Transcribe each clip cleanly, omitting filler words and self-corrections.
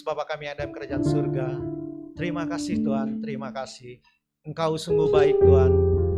Bapa kami yang ada di kerajaan surga, terima kasih Tuhan, terima kasih. Engkau sungguh baik Tuhan,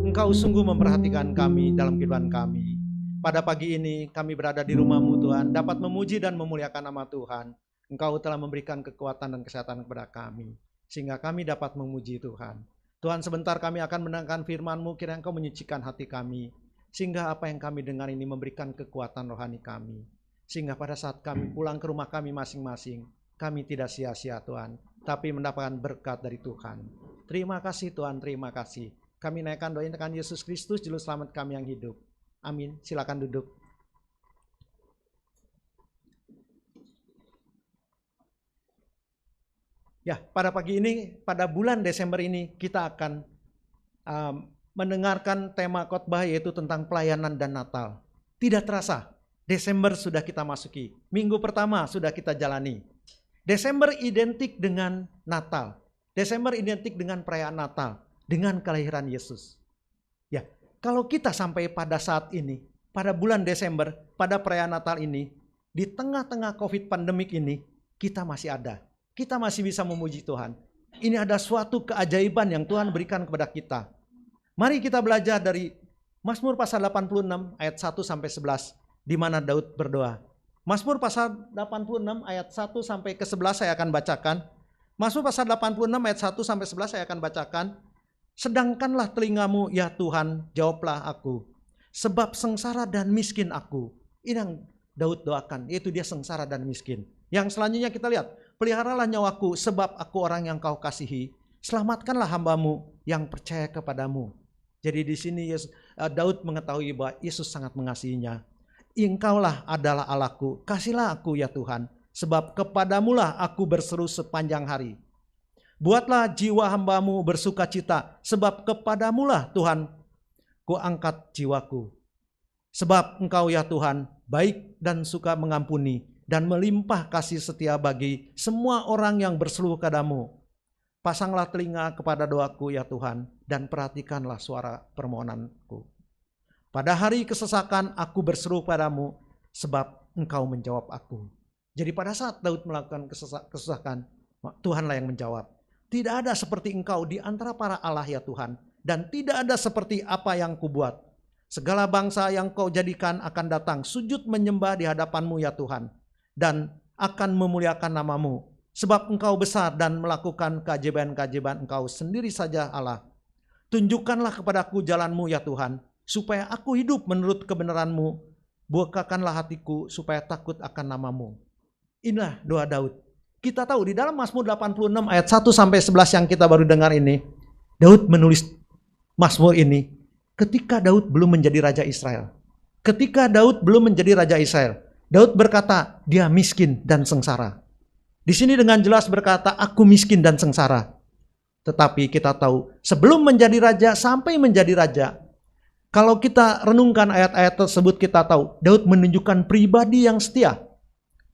Engkau sungguh memperhatikan kami dalam kehidupan kami. Pada pagi ini kami berada di rumah-Mu Tuhan, dapat memuji dan memuliakan nama Tuhan. Engkau telah memberikan kekuatan dan kesehatan kepada kami, sehingga kami dapat memuji Tuhan. Tuhan, sebentar kami akan mendengarkan firman-Mu, kiranya Engkau menyucikan hati kami, sehingga apa yang kami dengar ini memberikan kekuatan rohani kami. Sehingga pada saat kami pulang ke rumah kami masing-masing, kami tidak sia-sia Tuhan, tapi mendapatkan berkat dari Tuhan. Terima kasih Tuhan, terima kasih. Kami naikkan doa dengan Yesus Kristus, Juru Selamat kami yang hidup. Amin. Silakan duduk. Ya, pada pagi ini, pada bulan Desember ini, kita akan mendengarkan tema khotbah yaitu tentang pelayanan dan Natal. Tidak terasa, Desember sudah kita masuki. Minggu pertama sudah kita jalani. Desember identik dengan Natal. Desember identik dengan perayaan Natal, dengan kelahiran Yesus. Ya, kalau kita sampai pada saat ini, pada bulan Desember, pada perayaan Natal ini, di tengah-tengah COVID pandemik ini, kita masih ada. Kita masih bisa memuji Tuhan. Ini ada suatu keajaiban yang Tuhan berikan kepada kita. Mari kita belajar dari Mazmur pasal 86 ayat 1 sampai 11, di mana Daud berdoa. Mazmur pasal 86 ayat 1 sampai ke 11 saya akan bacakan. Mazmur pasal 86 ayat 1 sampai 11 saya akan bacakan. Sedangkanlah telingamu ya Tuhan, jawablah aku. Sebab sengsara dan miskin aku. Ini yang Daud doakan, yaitu dia sengsara dan miskin. Yang selanjutnya kita lihat, peliharalah nyawaku sebab aku orang yang kau kasihi. Selamatkanlah hambamu yang percaya kepadamu. Jadi di sini Daud mengetahui bahwa Yesus sangat mengasihinya. Engkaulah adalah Allahku, kasihlah aku ya Tuhan, sebab kepadamulah aku berseru sepanjang hari. Buatlah jiwa hambamu bersuka cita, sebab kepadamulah Tuhan ku angkat jiwaku. Sebab engkau ya Tuhan, baik dan suka mengampuni, dan melimpah kasih setia bagi semua orang yang berseru kepadamu. Pasanglah telinga kepada doaku ya Tuhan, dan perhatikanlah suara permohonanku. Pada hari kesesakan aku berseru padamu, sebab engkau menjawab aku. Jadi pada saat Daud melakukan kesesakan, Tuhanlah yang menjawab. Tidak ada seperti engkau di antara para Allah ya Tuhan, dan tidak ada seperti apa yang kubuat. Segala bangsa yang kau jadikan akan datang sujud menyembah di hadapanmu ya Tuhan, dan akan memuliakan namamu. Sebab engkau besar dan melakukan keajaiban-keajaiban, engkau sendiri saja Allah. Tunjukkanlah kepadaku jalanmu ya Tuhan, supaya aku hidup menurut kebenaranmu. Bukakanlah hatiku supaya takut akan namamu. Inilah doa Daud. Kita tahu di dalam Mazmur 86 ayat 1 sampai 11 yang kita baru dengar ini, Daud menulis Mazmur ini ketika Daud belum menjadi raja Israel. Ketika Daud belum menjadi raja Israel, Daud berkata dia miskin dan sengsara. Di sini dengan jelas berkata aku miskin dan sengsara. Tetapi kita tahu sebelum menjadi raja sampai menjadi raja, kalau kita renungkan ayat-ayat tersebut kita tahu Daud menunjukkan pribadi yang setia,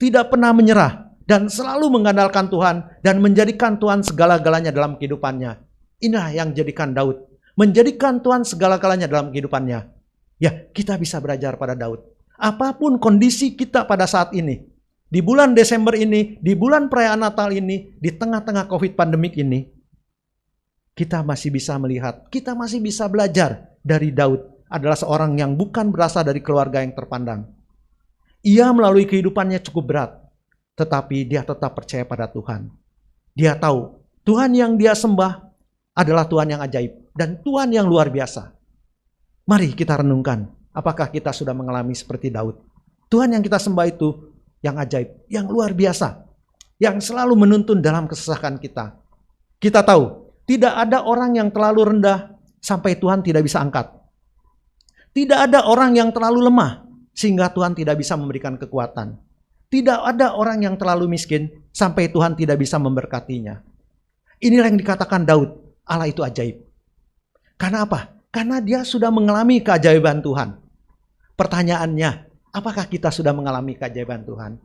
tidak pernah menyerah, dan selalu mengandalkan Tuhan dan menjadikan Tuhan segala-galanya dalam kehidupannya. Inilah yang jadikan Daud, menjadikan Tuhan segala-galanya dalam kehidupannya. Ya, kita bisa belajar pada Daud. Apapun kondisi kita pada saat ini, di bulan Desember ini, di bulan perayaan Natal ini, di tengah-tengah COVID pandemik ini, kita masih bisa melihat, kita masih bisa belajar dari Daud. Adalah seorang yang bukan berasal dari keluarga yang terpandang. Ia melalui kehidupannya cukup berat, tetapi dia tetap percaya pada Tuhan. Dia tahu Tuhan yang dia sembah adalah Tuhan yang ajaib dan Tuhan yang luar biasa. Mari kita renungkan, apakah kita sudah mengalami seperti Daud? Tuhan yang kita sembah itu yang ajaib, yang luar biasa, yang selalu menuntun dalam kesesakan kita. Kita tahu, tidak ada orang yang terlalu rendah sampai Tuhan tidak bisa angkat. Tidak ada orang yang terlalu lemah sehingga Tuhan tidak bisa memberikan kekuatan. Tidak ada orang yang terlalu miskin sampai Tuhan tidak bisa memberkatinya. Inilah yang dikatakan Daud, Allah itu ajaib. Karena apa? Karena dia sudah mengalami keajaiban Tuhan. Pertanyaannya, apakah kita sudah mengalami keajaiban Tuhan?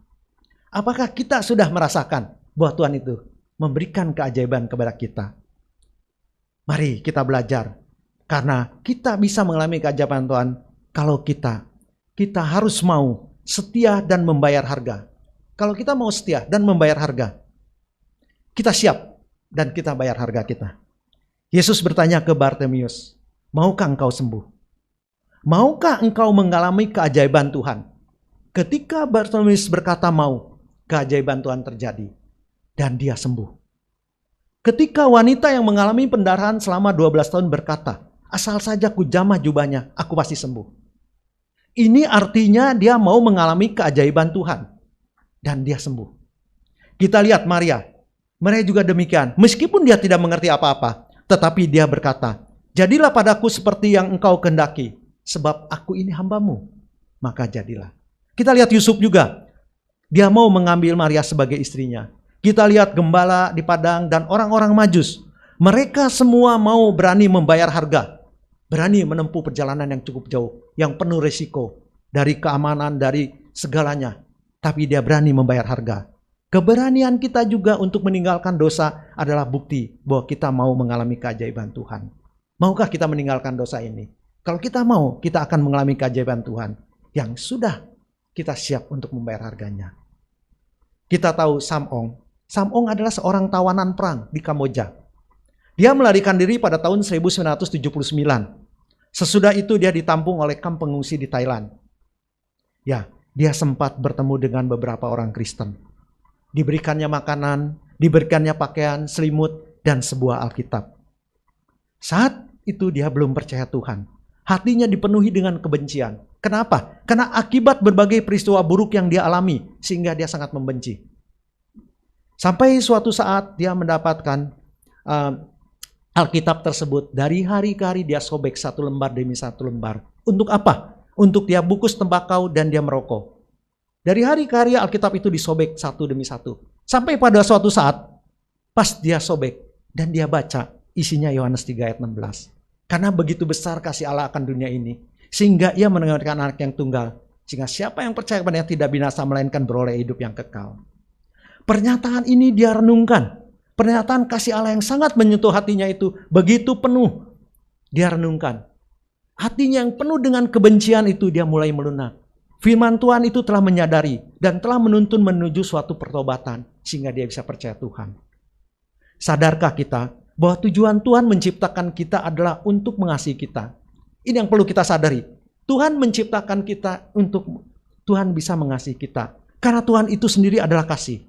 Apakah kita sudah merasakan bahwa Tuhan itu memberikan keajaiban kepada kita? Mari kita belajar. Karena kita bisa mengalami keajaiban Tuhan kalau kita harus mau setia dan membayar harga. Kalau kita mau setia dan membayar harga, kita siap dan kita bayar harga kita. Yesus bertanya ke Bartimeus, maukah engkau sembuh? Maukah engkau mengalami keajaiban Tuhan? Ketika Bartimeus berkata mau, keajaiban Tuhan terjadi dan dia sembuh. Ketika wanita yang mengalami pendarahan selama 12 tahun berkata, asal saja ku jamah jubahnya, aku pasti sembuh. Ini artinya dia mau mengalami keajaiban Tuhan dan dia sembuh. Kita lihat Maria juga demikian. Meskipun dia tidak mengerti apa-apa, tetapi dia berkata, jadilah padaku seperti yang engkau kehendaki, sebab aku ini hambamu. Maka jadilah. Kita lihat Yusuf juga. Dia mau mengambil Maria sebagai istrinya. Kita lihat gembala di padang dan orang-orang Majus. Mereka semua mau berani membayar harga. Berani menempuh perjalanan yang cukup jauh. Yang penuh resiko. Dari keamanan, dari segalanya. Tapi dia berani membayar harga. Keberanian kita juga untuk meninggalkan dosa adalah bukti bahwa kita mau mengalami keajaiban Tuhan. Maukah kita meninggalkan dosa ini? Kalau kita mau, kita akan mengalami keajaiban Tuhan yang sudah kita siap untuk membayar harganya. Kita tahu Samong. Samong adalah seorang tawanan perang di Kamboja. Dia melarikan diri pada tahun 1979. Sesudah itu dia ditampung oleh kamp pengungsi di Thailand. Ya, dia sempat bertemu dengan beberapa orang Kristen. Diberikannya makanan, diberikannya pakaian, selimut, dan sebuah Alkitab. Saat itu dia belum percaya Tuhan. Hatinya dipenuhi dengan kebencian. Kenapa? Karena akibat berbagai peristiwa buruk yang dia alami, sehingga dia sangat membenci. Sampai suatu saat dia mendapatkan Alkitab tersebut. Dari hari ke hari dia sobek satu lembar demi satu lembar. Untuk apa? Untuk dia bungkus tembakau dan dia merokok. Dari hari ke hari Alkitab itu disobek satu demi satu. Sampai pada suatu saat, pas dia sobek dan dia baca, isinya Yohanes 3 ayat 16. Karena begitu besar kasih Allah akan dunia ini, sehingga ia menurunkan anak yang tunggal, sehingga siapa yang percaya kepadanya tidak binasa melainkan beroleh hidup yang kekal. Pernyataan ini dia renungkan. Pernyataan kasih Allah yang sangat menyentuh hatinya itu begitu penuh. Dia renungkan. Hatinya yang penuh dengan kebencian itu dia mulai melunak. Firman Tuhan itu telah menyadari dan telah menuntun menuju suatu pertobatan sehingga dia bisa percaya Tuhan. Sadarkah kita bahwa tujuan Tuhan menciptakan kita adalah untuk mengasihi kita? Ini yang perlu kita sadari. Tuhan menciptakan kita untuk Tuhan bisa mengasihi kita. Karena Tuhan itu sendiri adalah kasih.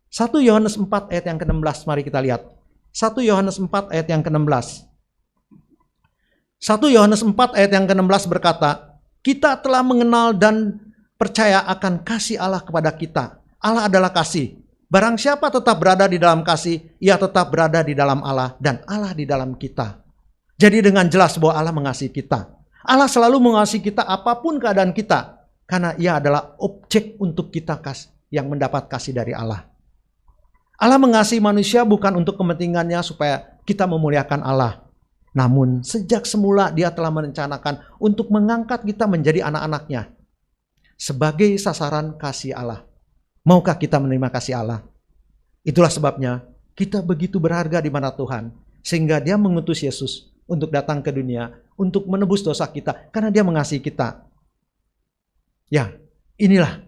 1 Yohanes 4 ayat yang ke-16, mari kita lihat. 1 Yohanes 4 ayat yang ke-16. 1 Yohanes 4 ayat yang ke-16 berkata, kita telah mengenal dan percaya akan kasih Allah kepada kita. Allah adalah kasih. Barang siapa tetap berada di dalam kasih, ia tetap berada di dalam Allah dan Allah di dalam kita. Jadi dengan jelas bahwa Allah mengasihi kita. Allah selalu mengasihi kita apapun keadaan kita. Karena ia adalah objek untuk kita yang mendapat kasih dari Allah. Allah mengasihi manusia bukan untuk kepentingannya supaya kita memuliakan Allah. Namun sejak semula dia telah merencanakan untuk mengangkat kita menjadi anak-anaknya. Sebagai sasaran kasih Allah. Maukah kita menerima kasih Allah? Itulah sebabnya kita begitu berharga di mata Tuhan. Sehingga dia mengutus Yesus untuk datang ke dunia. Untuk menebus dosa kita. Karena dia mengasihi kita. Ya, inilah.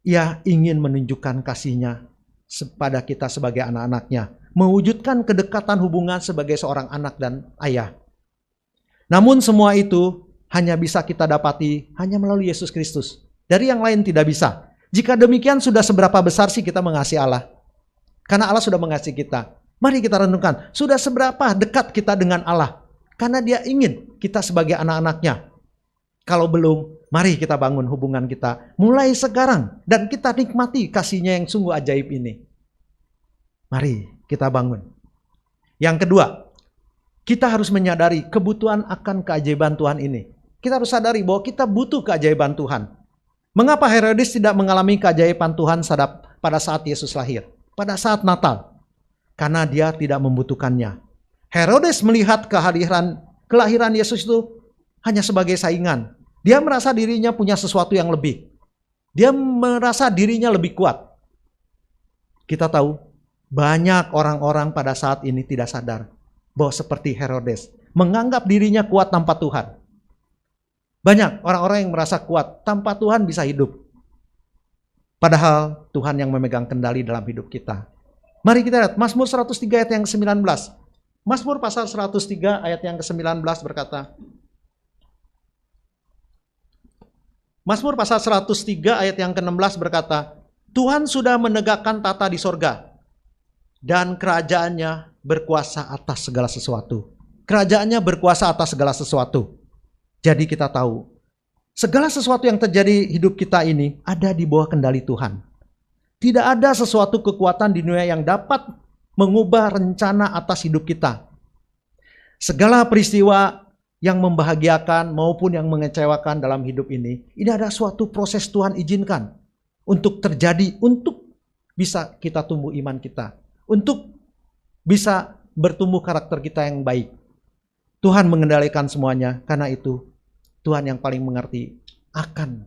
Ia ingin menunjukkan kasihnya pada kita sebagai anak-anaknya. Mewujudkan kedekatan hubungan sebagai seorang anak dan ayah. Namun semua itu hanya bisa kita dapati hanya melalui Yesus Kristus. Dari yang lain tidak bisa. Jika demikian sudah seberapa besar sih kita mengasihi Allah? Karena Allah sudah mengasihi kita. Mari kita renungkan, sudah seberapa dekat kita dengan Allah? Karena dia ingin kita sebagai anak-anaknya. Kalau belum, mari kita bangun hubungan kita mulai sekarang. Dan kita nikmati kasihnya yang sungguh ajaib ini. Mari kita bangun. Yang kedua, kita harus menyadari kebutuhan akan keajaiban Tuhan ini. Kita harus sadari bahwa kita butuh keajaiban Tuhan. Mengapa Herodes tidak mengalami keajaiban Tuhan pada saat Yesus lahir? Pada saat Natal. Karena dia tidak membutuhkannya. Herodes melihat kelahiran Yesus itu hanya sebagai saingan. Dia merasa dirinya punya sesuatu yang lebih. Dia merasa dirinya lebih kuat. Kita tahu, banyak orang-orang pada saat ini tidak sadar bahwa seperti Herodes. Menganggap dirinya kuat tanpa Tuhan. Banyak orang-orang yang merasa kuat tanpa Tuhan bisa hidup. Padahal Tuhan yang memegang kendali dalam hidup kita. Mari kita lihat Mazmur 103 ayat yang ke-19. Mazmur pasal 103 ayat yang ke-19 berkata, Mazmur pasal 103 ayat yang ke-16 berkata, Tuhan sudah menegakkan tata di sorga, dan kerajaannya berkuasa atas segala sesuatu. Kerajaannya berkuasa atas segala sesuatu. Jadi kita tahu, segala sesuatu yang terjadi hidup kita ini ada di bawah kendali Tuhan. Tidak ada sesuatu kekuatan di dunia yang dapat mengubah rencana atas hidup kita. Segala peristiwa yang membahagiakan maupun yang mengecewakan dalam hidup ini ada suatu proses Tuhan izinkan untuk terjadi, untuk bisa kita tumbuh iman kita, untuk bisa bertumbuh karakter kita yang baik. Tuhan mengendalikan semuanya, karena itu Tuhan yang paling mengerti akan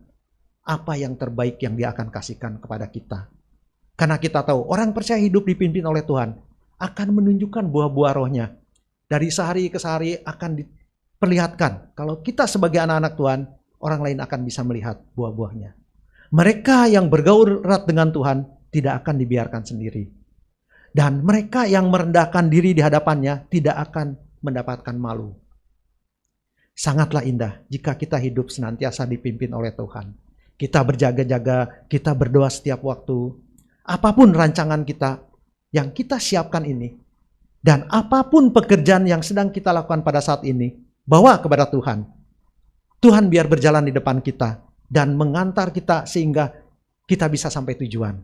apa yang terbaik yang Dia akan kasihkan kepada kita. Karena kita tahu orang percaya hidup dipimpin oleh Tuhan akan menunjukkan buah-buah rohnya. Dari sehari ke sehari akan diperlihatkan. Kalau kita sebagai anak-anak Tuhan, orang lain akan bisa melihat buah-buahnya. Mereka yang bergaul erat dengan Tuhan tidak akan dibiarkan sendiri. Dan mereka yang merendahkan diri di hadapannya tidak akan mendapatkan malu. Sangatlah indah jika kita hidup senantiasa dipimpin oleh Tuhan. Kita berjaga-jaga, kita berdoa setiap waktu. Apapun rancangan kita yang kita siapkan ini, dan apapun pekerjaan yang sedang kita lakukan pada saat ini, bawa kepada Tuhan. Tuhan biar berjalan di depan kita dan mengantar kita sehingga kita bisa sampai tujuan.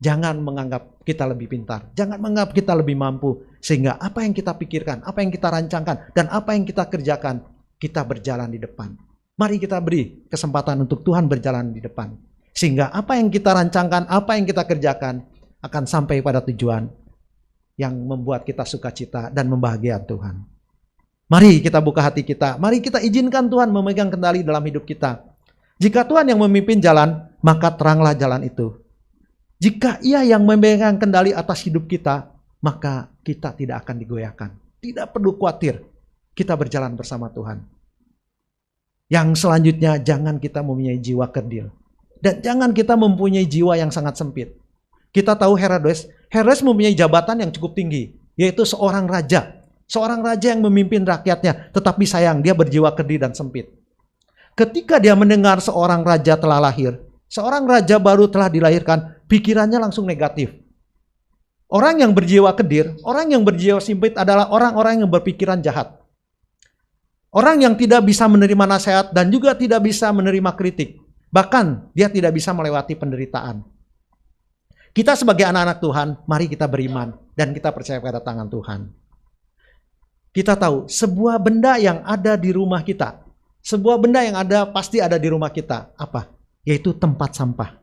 Jangan menganggap kita lebih pintar, jangan menganggap kita lebih mampu, sehingga apa yang kita pikirkan, apa yang kita rancangkan, dan apa yang kita kerjakan, kita berjalan di depan. Mari kita beri kesempatan untuk Tuhan berjalan di depan, sehingga apa yang kita rancangkan, apa yang kita kerjakan akan sampai pada tujuan yang membuat kita sukacita dan membahagiakan Tuhan. Mari kita buka hati kita, mari kita izinkan Tuhan memegang kendali dalam hidup kita. Jika Tuhan yang memimpin jalan, maka teranglah jalan itu. Jika Ia yang memegang kendali atas hidup kita, maka kita tidak akan digoyahkan. Tidak perlu khawatir, kita berjalan bersama Tuhan. Yang selanjutnya, jangan kita mempunyai jiwa kerdil. Dan jangan kita mempunyai jiwa yang sangat sempit. Kita tahu Herodes mempunyai jabatan yang cukup tinggi, yaitu seorang raja. Seorang raja yang memimpin rakyatnya, tetapi sayang dia berjiwa kerdil dan sempit. Ketika dia mendengar seorang raja telah lahir, seorang raja baru telah dilahirkan, pikirannya langsung negatif. Orang yang berjiwa kerdil, orang yang berjiwa sempit adalah orang-orang yang berpikiran jahat. Orang yang tidak bisa menerima nasihat dan juga tidak bisa menerima kritik. Bahkan dia tidak bisa melewati penderitaan. Kita sebagai anak-anak Tuhan, mari kita beriman dan kita percaya pada tangan Tuhan. Kita tahu sebuah benda yang ada di rumah kita, sebuah benda yang ada pasti ada di rumah kita. Apa? Yaitu tempat sampah.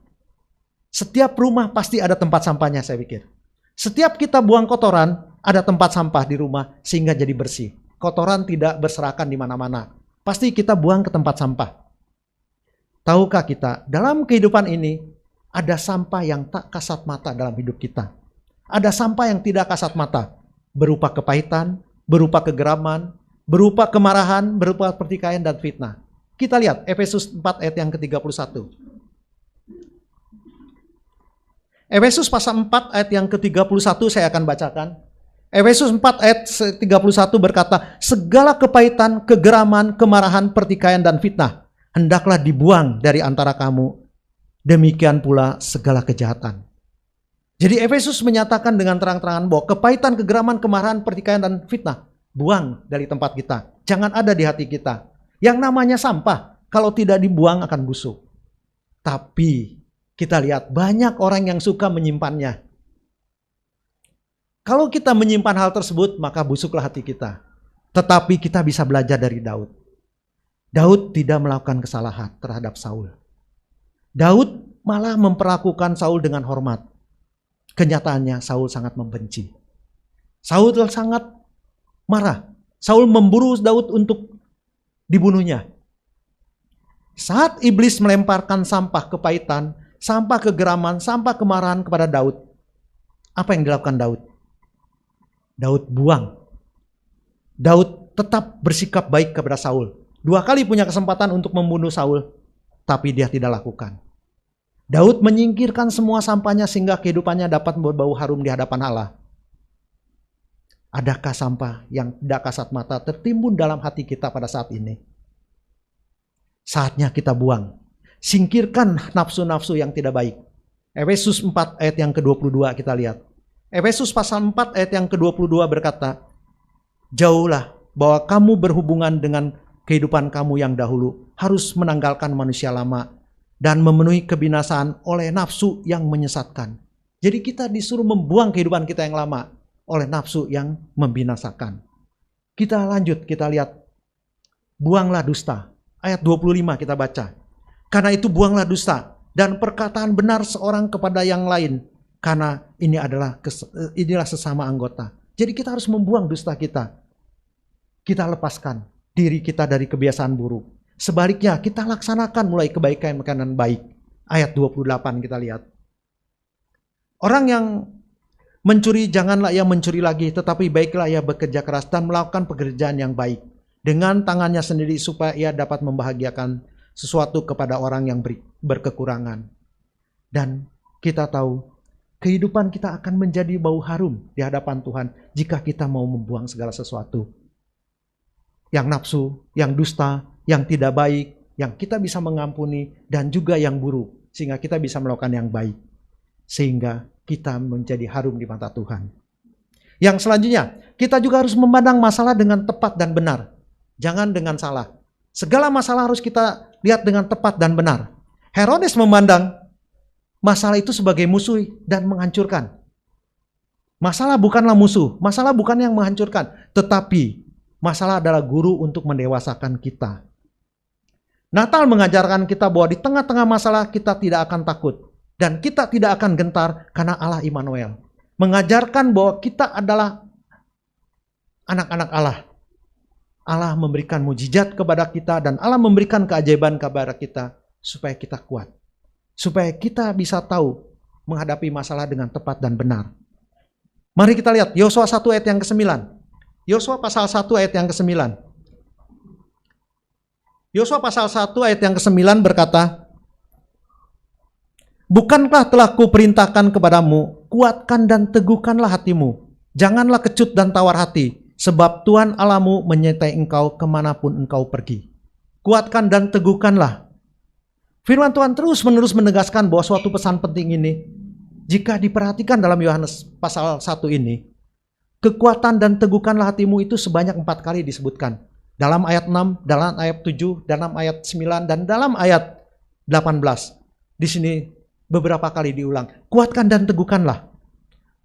Setiap rumah pasti ada tempat sampahnya, saya pikir. Setiap kita buang kotoran, ada tempat sampah di rumah sehingga jadi bersih. Kotoran tidak berserakan di mana-mana. Pasti kita buang ke tempat sampah. Tahukah kita, dalam kehidupan ini, ada sampah yang tak kasat mata dalam hidup kita. Ada sampah yang tidak kasat mata. Berupa kepahitan, berupa kegeraman, berupa kemarahan, berupa pertikaian dan fitnah. Kita lihat Efesus 4 ayat yang ke-31. Efesus pasal 4 ayat yang ke-31 saya akan bacakan. Efesus 4 ayat 31 berkata, segala kepahitan, kegeraman, kemarahan, pertikaian dan fitnah hendaklah dibuang dari antara kamu. Demikian pula segala kejahatan. Jadi Efesus menyatakan dengan terang-terangan bahwa kepahitan, kegeraman, kemarahan, pertikaian dan fitnah buang dari tempat kita. Jangan ada di hati kita. Yang namanya sampah kalau tidak dibuang akan busuk. Tapi kita lihat banyak orang yang suka menyimpannya. Kalau kita menyimpan hal tersebut, maka busuklah hati kita. Tetapi kita bisa belajar dari Daud. Daud tidak melakukan kesalahan terhadap Saul. Daud malah memperlakukan Saul dengan hormat. Kenyataannya Saul sangat membenci. Saul sangat marah. Saul memburu Daud untuk dibunuhnya. Saat iblis melemparkan sampah kepahitan, sampah kegeraman, sampah kemarahan kepada Daud, apa yang dilakukan Daud? Daud buang. Daud tetap bersikap baik kepada Saul. 2 kali punya kesempatan untuk membunuh Saul, tapi dia tidak lakukan. Daud menyingkirkan semua sampahnya sehingga kehidupannya dapat berbau harum di hadapan Allah. Adakah sampah yang tidak kasat mata tertimbun dalam hati kita pada saat ini? Saatnya kita buang. Singkirkan nafsu-nafsu yang tidak baik. Efesus 4 ayat yang ke-22 kita lihat. Efesus pasal 4 ayat yang ke-22 berkata, jauhlah bahwa kamu berhubungan dengan kehidupan kamu yang dahulu harus menanggalkan manusia lama dan memenuhi kebinasaan oleh nafsu yang menyesatkan. Jadi kita disuruh membuang kehidupan kita yang lama oleh nafsu yang membinasakan. Kita lanjut, kita lihat. Buanglah dusta. Ayat 25 kita baca. Karena itu buanglah dusta dan perkataan benar seorang kepada yang lain. Karena inilah sesama anggota. Jadi kita harus membuang dusta kita. Kita lepaskan diri kita dari kebiasaan buruk. Sebaliknya kita laksanakan mulai kebaikan makanan baik. Ayat 28 kita lihat. Orang yang mencuri janganlah ia mencuri lagi, tetapi baiklah ia bekerja keras dan melakukan pekerjaan yang baik dengan tangannya sendiri supaya ia dapat membahagiakan sesuatu kepada orang yang berkekurangan. Dan kita tahu kehidupan kita akan menjadi bau harum di hadapan Tuhan jika kita mau membuang segala sesuatu yang nafsu, yang dusta, yang tidak baik, yang kita bisa mengampuni, dan juga yang buruk, sehingga kita bisa melakukan yang baik, sehingga kita menjadi harum di mata Tuhan. Yang selanjutnya, kita juga harus memandang masalah dengan tepat dan benar, jangan dengan salah. Segala masalah harus kita lihat dengan tepat dan benar. Herodes memandang masalah itu sebagai musuh dan menghancurkan. Masalah bukanlah musuh, masalah bukan yang menghancurkan, tetapi masalah adalah guru untuk mendewasakan kita. Natal mengajarkan kita bahwa di tengah-tengah masalah kita tidak akan takut. Dan kita tidak akan gentar karena Allah Immanuel. Mengajarkan bahwa kita adalah anak-anak Allah. Allah memberikan mujizat kepada kita dan Allah memberikan keajaiban kepada kita supaya kita kuat. Supaya kita bisa tahu menghadapi masalah dengan tepat dan benar. Mari kita lihat Yosua 1 ayat yang ke-9. Yosua pasal 1 ayat yang ke-9. Yosua pasal 1 ayat yang ke-9 berkata, bukankah telah kuperintahkan kepadamu, kuatkan dan teguhkanlah hatimu. Janganlah kecut dan tawar hati, sebab Tuhan Allahmu menyertai engkau kemanapun engkau pergi. Kuatkan dan teguhkanlah. Firman Tuhan terus-menerus menegaskan bahwa suatu pesan penting ini, jika diperhatikan dalam Yohanes pasal 1 ini, kekuatan dan teguhkanlah hatimu itu sebanyak 4 kali disebutkan. Dalam ayat 6, dalam ayat 7, dalam ayat 9, dan dalam ayat 18. Di sini beberapa kali diulang, kuatkan dan teguhkanlah.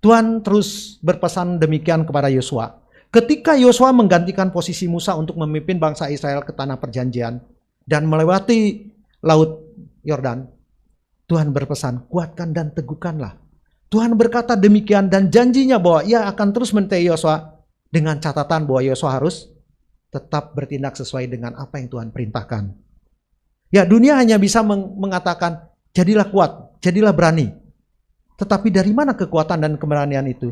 Tuhan terus berpesan demikian kepada Yosua. Ketika Yosua menggantikan posisi Musa untuk memimpin bangsa Israel ke tanah perjanjian dan melewati laut Yordan, Tuhan berpesan, kuatkan dan teguhkanlah. Tuhan berkata demikian dan janjinya bahwa ia akan terus menyertai Yosua dengan catatan bahwa Yosua harus tetap bertindak sesuai dengan apa yang Tuhan perintahkan. Ya, dunia hanya bisa mengatakan, jadilah kuat, jadilah berani. Tetapi dari mana kekuatan dan keberanian itu?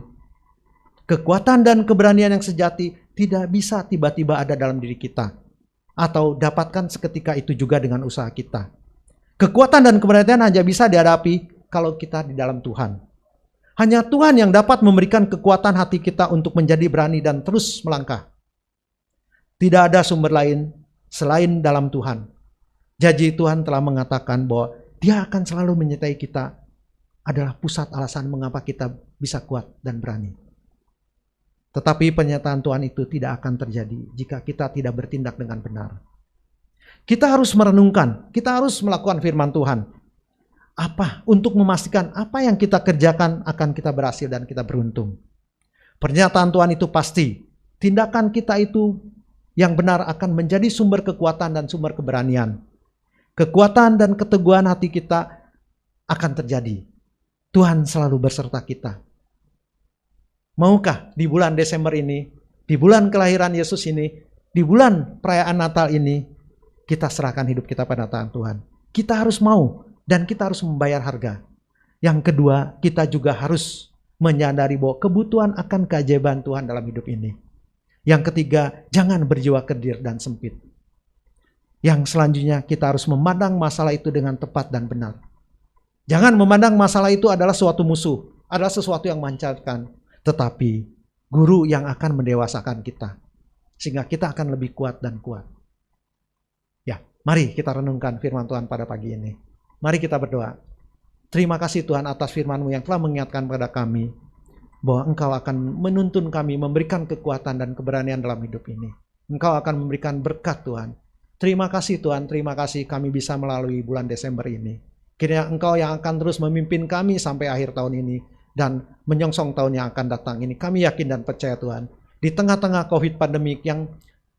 Kekuatan dan keberanian yang sejati tidak bisa tiba-tiba ada dalam diri kita. Atau dapatkan seketika itu juga dengan usaha kita. Kekuatan dan keberanian hanya bisa dihadapi kalau kita di dalam Tuhan. Hanya Tuhan yang dapat memberikan kekuatan hati kita untuk menjadi berani dan terus melangkah. Tidak ada sumber lain selain dalam Tuhan. Janji Tuhan telah mengatakan bahwa Dia akan selalu menyertai kita, adalah pusat alasan mengapa kita bisa kuat dan berani. Tetapi pernyataan Tuhan itu tidak akan terjadi jika kita tidak bertindak dengan benar. Kita harus merenungkan, kita harus melakukan firman Tuhan. Apa untuk memastikan apa yang kita kerjakan akan kita berhasil dan kita beruntung. Pernyataan Tuhan itu pasti, tindakan kita itu yang benar akan menjadi sumber kekuatan dan sumber keberanian. Kekuatan dan keteguhan hati kita akan terjadi. Tuhan selalu berserta kita. Maukah di bulan Desember ini, di bulan kelahiran Yesus ini, di bulan perayaan Natal ini, kita serahkan hidup kita pada tangan Tuhan. Kita harus mau dan kita harus membayar harga. Yang kedua, kita juga harus menyadari bahwa kebutuhan akan keajaiban Tuhan dalam hidup ini. Yang ketiga, jangan berjiwa kedir dan sempit. Yang selanjutnya, kita harus memandang masalah itu dengan tepat dan benar. Jangan memandang masalah itu adalah suatu musuh, adalah sesuatu yang memancarkan, tetapi guru yang akan mendewasakan kita, sehingga kita akan lebih kuat dan kuat. Ya, mari kita renungkan firman Tuhan pada pagi ini. Mari kita berdoa. Terima kasih Tuhan atas firman-Mu yang telah mengingatkan pada kami, bahwa Engkau akan menuntun kami, memberikan kekuatan dan keberanian dalam hidup ini. Engkau akan memberikan berkat Tuhan. Terima kasih Tuhan, terima kasih kami bisa melalui bulan Desember ini. Kiranya Engkau yang akan terus memimpin kami sampai akhir tahun ini dan menyongsong tahun yang akan datang ini. Kami yakin dan percaya Tuhan, di tengah-tengah COVID pandemik yang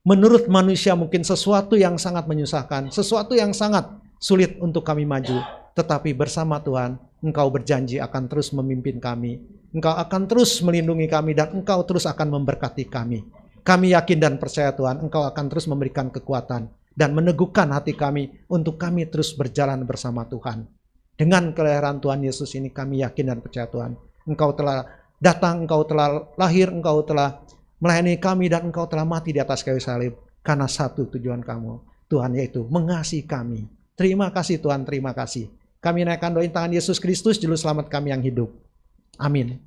menurut manusia mungkin sesuatu yang sangat menyusahkan, sesuatu yang sangat sulit untuk kami maju, tetapi bersama Tuhan, Engkau berjanji akan terus memimpin kami. Engkau akan terus melindungi kami dan Engkau terus akan memberkati kami. Kami yakin dan percaya Tuhan, Engkau akan terus memberikan kekuatan dan meneguhkan hati kami untuk kami terus berjalan bersama Tuhan. Dengan kelahiran Tuhan Yesus ini kami yakin dan percaya Tuhan, Engkau telah datang, Engkau telah lahir, Engkau telah melayani kami dan Engkau telah mati di atas kayu salib karena satu tujuan kamu, Tuhan, yaitu mengasihi kami. Terima kasih Tuhan, terima kasih. Kami naikkan doa tangan Yesus Kristus, Juru Selamat kami yang hidup. Amin.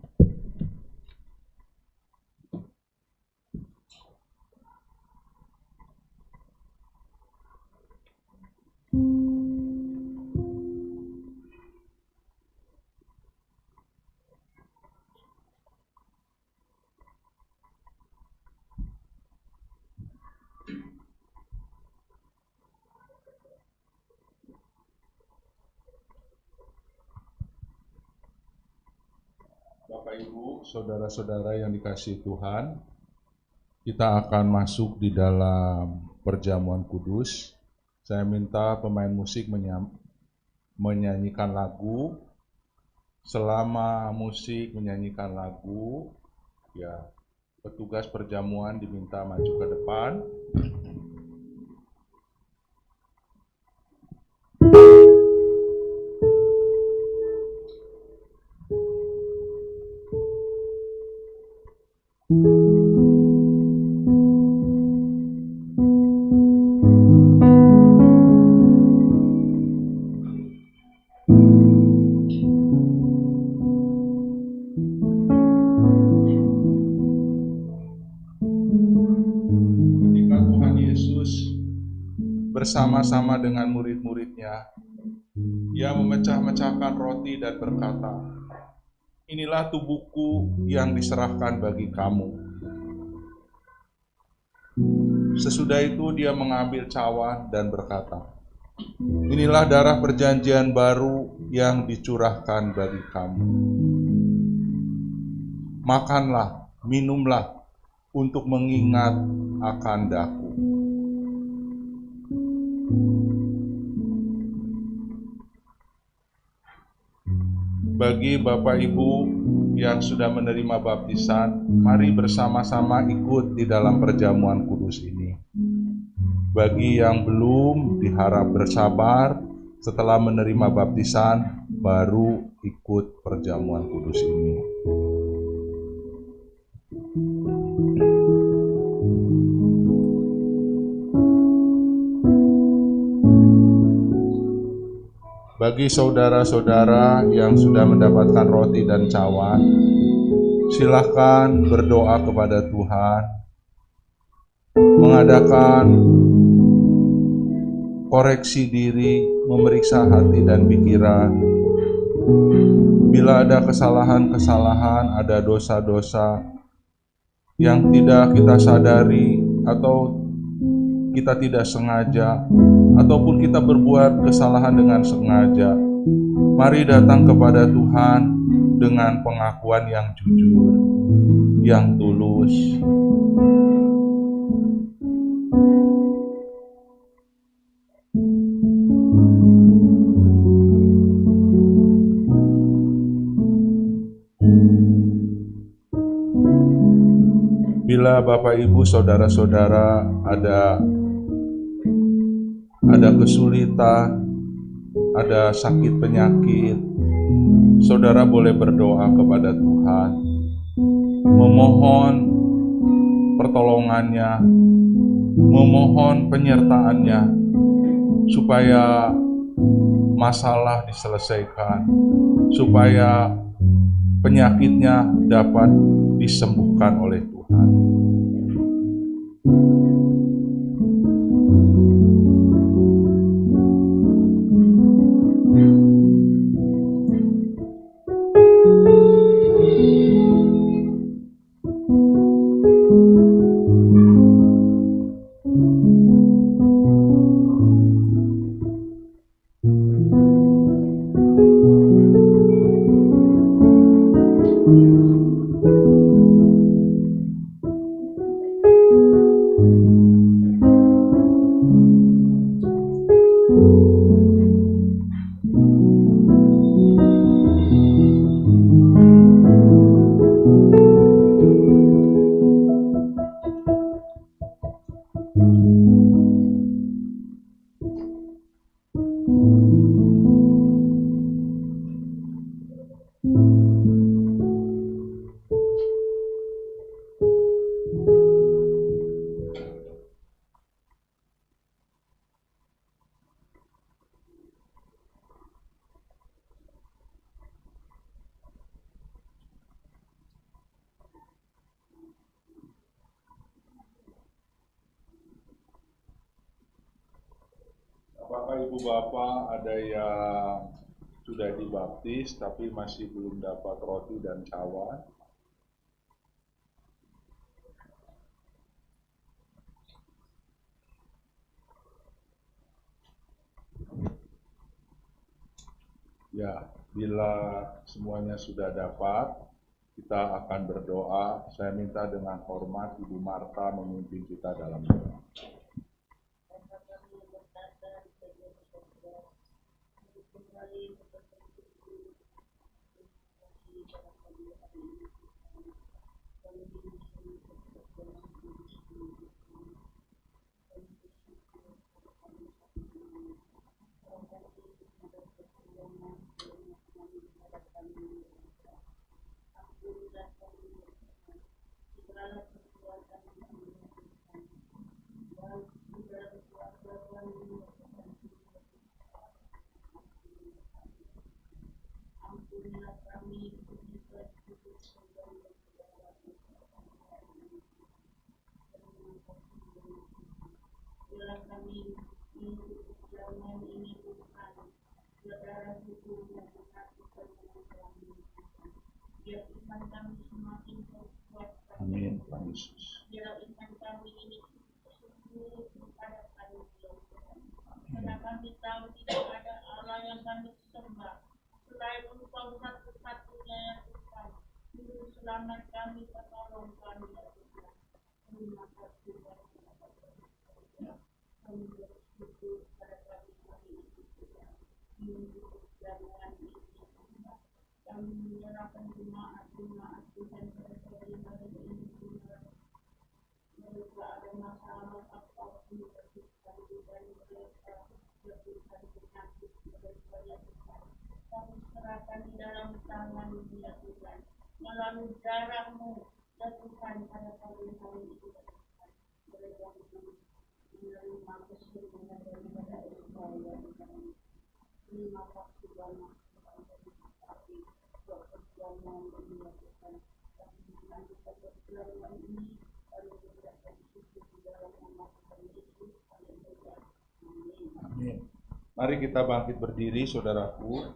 Bapak Ibu, saudara-saudara yang dikasihi Tuhan, kita akan masuk di dalam perjamuan kudus. Saya minta pemain musik menyanyikan lagu. Selama musik menyanyikan lagu, ya, petugas perjamuan diminta maju ke depan. Bersama-sama dengan murid-muridnya, Ia memecah-mecahkan roti dan berkata, "Inilah tubuhku yang diserahkan bagi kamu." Sesudah itu Dia mengambil cawan dan berkata, "Inilah darah perjanjian baru yang dicurahkan bagi kamu. Makanlah, minumlah untuk mengingat akan daku." Bagi Bapak Ibu yang sudah menerima baptisan, mari bersama-sama ikut di dalam perjamuan kudus ini. Bagi yang belum, diharap bersabar, setelah menerima baptisan, baru ikut perjamuan kudus ini. Bagi saudara-saudara yang sudah mendapatkan roti dan cawan, silakan berdoa kepada Tuhan, mengadakan koreksi diri, memeriksa hati dan pikiran. Bila ada kesalahan-kesalahan, ada dosa-dosa yang tidak kita sadari atau kita tidak sengaja, ataupun kita berbuat kesalahan dengan sengaja, mari datang kepada Tuhan dengan pengakuan yang jujur, yang tulus. Bila Bapak Ibu saudara-saudara ada kesulitan, ada sakit penyakit, saudara boleh berdoa kepada Tuhan, memohon pertolongannya, memohon penyertaannya, supaya masalah diselesaikan, supaya penyakitnya dapat disembuhkan oleh Tuhan. Apakah Ibu Bapak ada yang sudah dibaptis tapi masih belum dapat roti dan cawan? Ya, bila semuanya sudah dapat, kita akan berdoa. Saya minta dengan hormat Ibu Marta memimpin kita dalam doa. Amin, Tuhan Yesus. Karena kami tahu tidak ada Allah yang kami sembah selain Engkau satu-satunya yang Tuhan, Juru Selamat kami, penolong kami ya Tuhan. Terima kasih ya Tuhan. Kami bersyukur pada kami hari ini Tuhan. Minggu perjamuan ini Tuhan. Kami menyerahkan jemaat-jemaat Tuhan pada hari ini Tuhan. Mereka ada masalah apapun berkisah dengan mereka, berkisah penyakit mereka ya Tuhan. Kami serahkan di dalam tangan-Mu ya Tuhan. Melalui darah-Mu ya Tuhan pada hari ini ya Tuhan. Mereka menerima kesembuhan daripada Engkau ya Tuhan. Terima kasih banyak Tuhan dari kami buat perjuangan ini ya Tuhan. Kami melanjutkan perjuangan ini. Amin. Mari kita bangkit berdiri, saudaraku.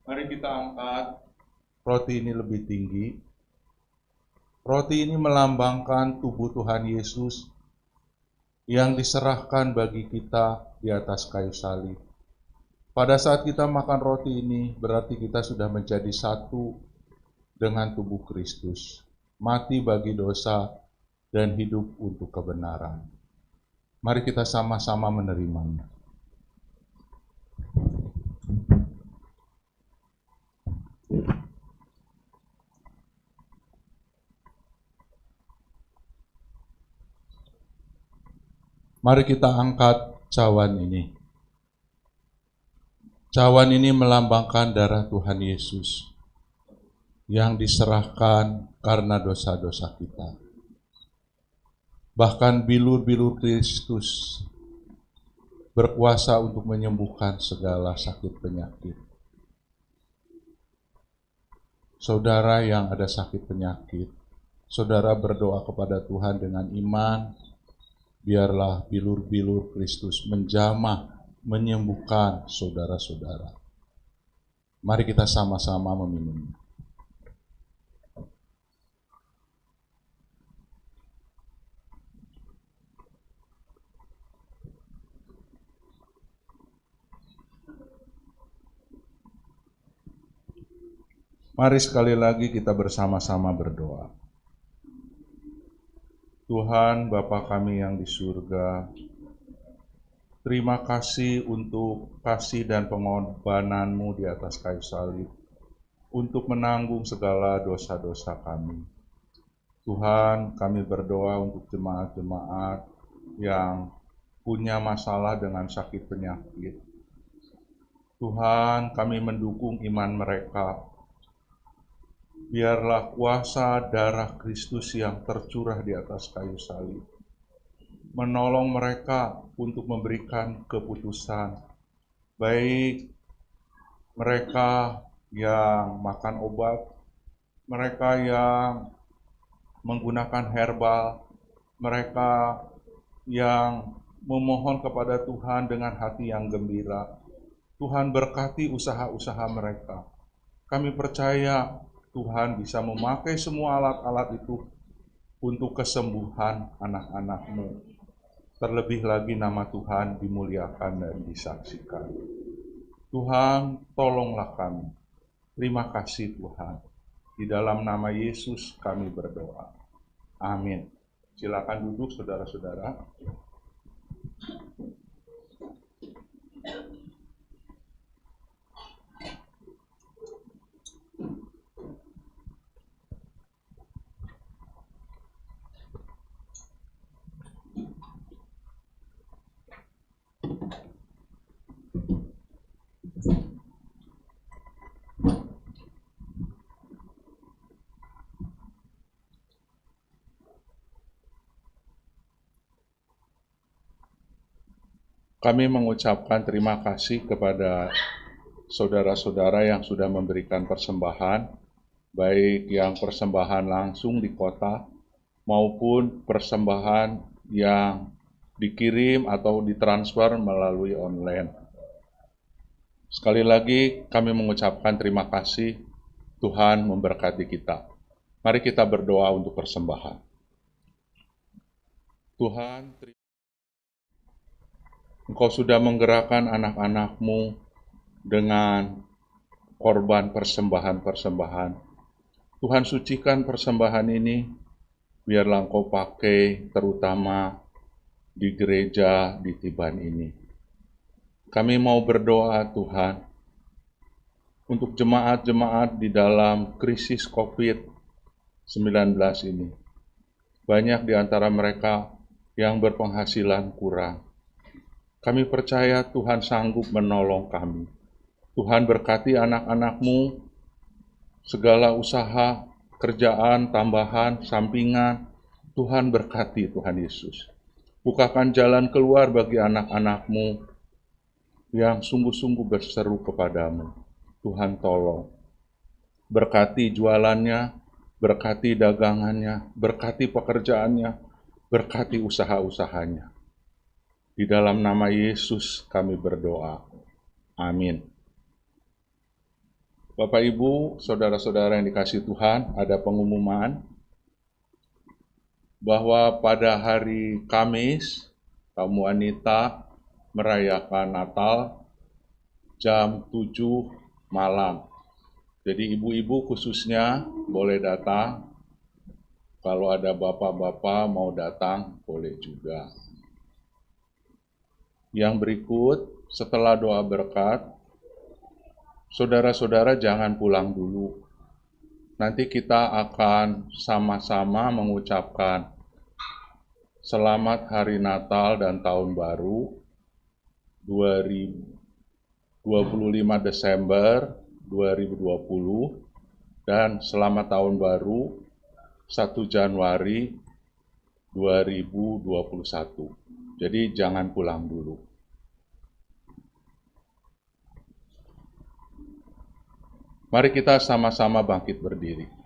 Mari kita angkat roti ini lebih tinggi. Roti ini melambangkan tubuh Tuhan Yesus yang diserahkan bagi kita di atas kayu salib. Pada saat kita makan roti ini, berarti kita sudah menjadi satu dengan tubuh Kristus, mati bagi dosa dan hidup untuk kebenaran. Mari kita sama-sama menerimanya. Mari kita angkat cawan ini. Cawan ini melambangkan darah Tuhan Yesus yang diserahkan karena dosa-dosa kita. Bahkan bilur-bilur Kristus berkuasa untuk menyembuhkan segala sakit penyakit. Saudara yang ada sakit penyakit, saudara berdoa kepada Tuhan dengan iman, biarlah bilur-bilur Kristus menjamah, menyembuhkan saudara-saudara. Mari kita sama-sama meminumnya. Mari sekali lagi kita bersama-sama berdoa. Tuhan Bapa kami yang di surga, terima kasih untuk kasih dan pengorbanan-Mu di atas kayu salib, untuk menanggung segala dosa-dosa kami. Tuhan, kami berdoa untuk jemaat-jemaat yang punya masalah dengan sakit penyakit. Tuhan, kami mendukung iman mereka. Biarlah kuasa darah Kristus yang tercurah di atas kayu salib menolong mereka untuk memberikan keputusan, baik mereka yang makan obat, mereka yang menggunakan herbal, mereka yang memohon kepada Tuhan dengan hati yang gembira. Tuhan berkati usaha-usaha mereka. Kami percaya Tuhan bisa memakai semua alat-alat itu untuk kesembuhan anak-anak-Mu. Terlebih lagi nama Tuhan dimuliakan dan disaksikan. Tuhan, tolonglah kami. Terima kasih Tuhan. Di dalam nama Yesus kami berdoa. Amin. Silakan duduk saudara-saudara. Kami mengucapkan terima kasih kepada saudara-saudara yang sudah memberikan persembahan, baik yang persembahan langsung di kota maupun persembahan yang dikirim atau ditransfer melalui online. Sekali lagi kami mengucapkan terima kasih, Tuhan memberkati kita. Mari kita berdoa untuk persembahan. Tuhan, Engkau sudah menggerakkan anak-anak-Mu dengan korban persembahan-persembahan. Tuhan, sucikan persembahan ini, biarlah Engkau pakai terutama di gereja di Tiban ini. Kami mau berdoa Tuhan, untuk jemaat-jemaat di dalam krisis COVID-19 ini. Banyak di antara mereka yang berpenghasilan kurang. Kami percaya Tuhan sanggup menolong kami. Tuhan berkati anak-anak-Mu, segala usaha, kerjaan, tambahan, sampingan, Tuhan berkati Tuhan Yesus. Bukakan jalan keluar bagi anak-anak-Mu yang sungguh-sungguh berseru kepadamu. Tuhan tolong. Berkati jualannya, berkati dagangannya, berkati pekerjaannya, berkati usaha-usahanya. Di dalam nama Yesus kami berdoa. Amin. Bapak, Ibu, saudara-saudara yang dikasihi Tuhan, ada pengumuman bahwa pada hari Kamis, kaum wanita merayakan Natal jam 7 malam. Jadi ibu-ibu khususnya boleh datang. Kalau ada bapak-bapak mau datang, boleh juga. Yang berikut, setelah doa berkat, saudara-saudara jangan pulang dulu. Nanti kita akan sama-sama mengucapkan Selamat Hari Natal dan Tahun Baru 25 Desember 2020 dan selamat Tahun Baru 1 Januari 2021. Jadi jangan pulang dulu. Mari kita sama-sama bangkit berdiri.